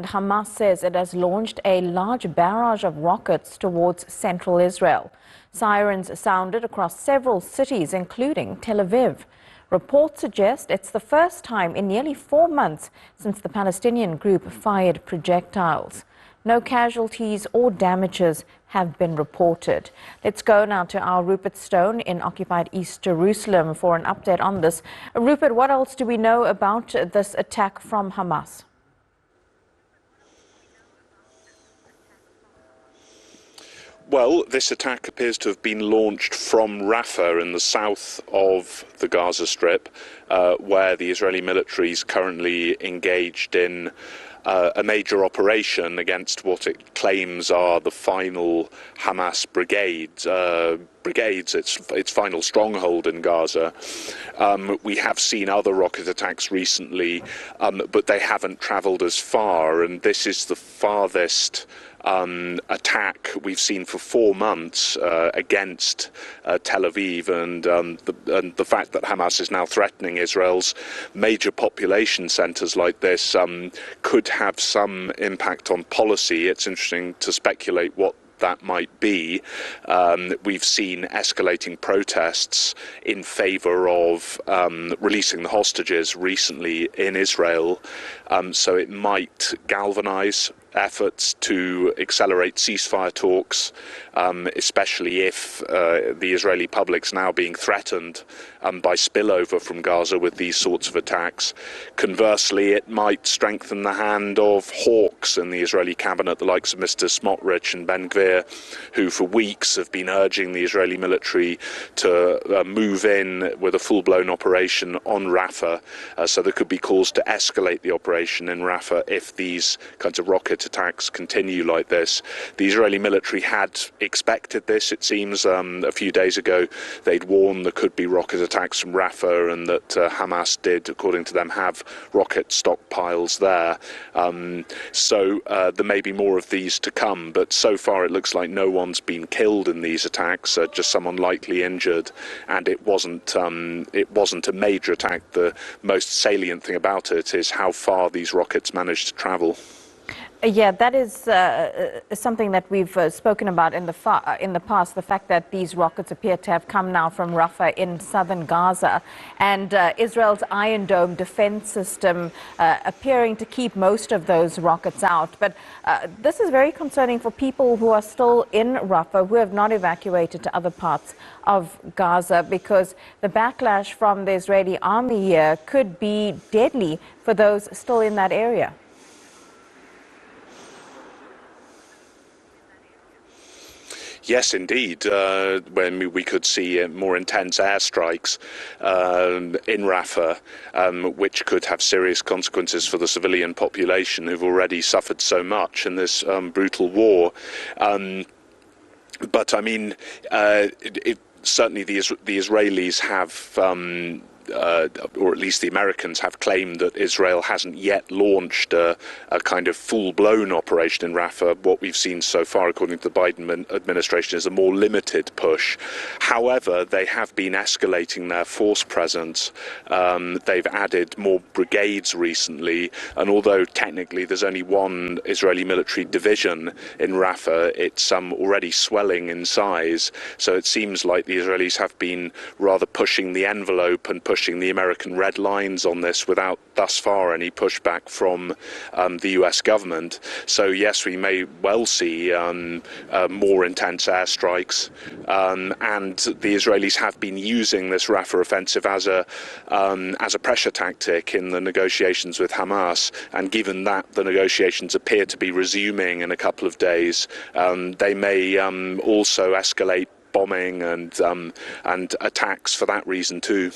Hamas says it has launched a large barrage of rockets towards central Israel. Sirens sounded across several cities, including Tel Aviv. Reports suggest it's the first time in nearly 4 months since the Palestinian group fired projectiles. No casualties or damages have been reported. Let's go now to our Rupert Stone in occupied East Jerusalem for an update on this. Rupert, what else do we know about this attack from Hamas? Well, this attack appears to have been launched from Rafah in the south of the Gaza Strip, where the Israeli military is currently engaged in a major operation against what it claims are the final Hamas brigades, its final stronghold in Gaza. We have seen other rocket attacks recently, but they haven't travelled as far, and this is the farthest attack we've seen for 4 months against Tel Aviv, and the fact that Hamas is now threatening Israel's major population centres like this could have some impact on policy. It's interesting to speculate what that might be. We've seen escalating protests in favour of releasing the hostages recently in Israel, so it might galvanise efforts to accelerate ceasefire talks, especially if the Israeli public's now being threatened by spillover from Gaza with these sorts of attacks. Conversely, it might strengthen the hand of hawks in the Israeli cabinet, the likes of Mr. Smotrich and Ben Gvir, who for weeks have been urging the Israeli military to move in with a full-blown operation on Rafah. So there could be cause to escalate the operation in Rafah if these kinds of rocket attacks continue like this. The Israeli military had expected this, it seems. A few days ago they'd warned there could be rocket attacks from Rafah, and that Hamas did, according to them, have rocket stockpiles there. So there may be more of these to come, but so far it looks like no one's been killed in these attacks, just someone lightly injured, and it wasn't a major attack. The most salient thing about it is how far these rockets managed to travel. Yeah, that is something that we've spoken about in the past, the fact that these rockets appear to have come now from Rafah in southern Gaza, and Israel's Iron Dome defense system appearing to keep most of those rockets out. But this is very concerning for people who are still in Rafah, who have not evacuated to other parts of Gaza, because the backlash from the Israeli army here could be deadly for those still in that area. Yes, indeed. When we could see more intense airstrikes in Rafah, which could have serious consequences for the civilian population who've already suffered so much in this brutal war. But I mean, certainly the Israelis have or at least the Americans have claimed that Israel hasn't yet launched a kind of full-blown operation in Rafah. What we've seen so far, according to the Biden administration, is a more limited push. However, they have been escalating their force presence. They've added more brigades recently, and although technically there's only one Israeli military division in Rafah, it's already swelling in size. So it seems like the Israelis have been rather pushing the envelope and pushing the American red lines on this without thus far any pushback from the US government. So yes, we may well see more intense airstrikes, and the Israelis have been using this Rafah offensive as a pressure tactic in the negotiations with Hamas, and given that the negotiations appear to be resuming in a couple of days, they may also escalate bombing and attacks for that reason too.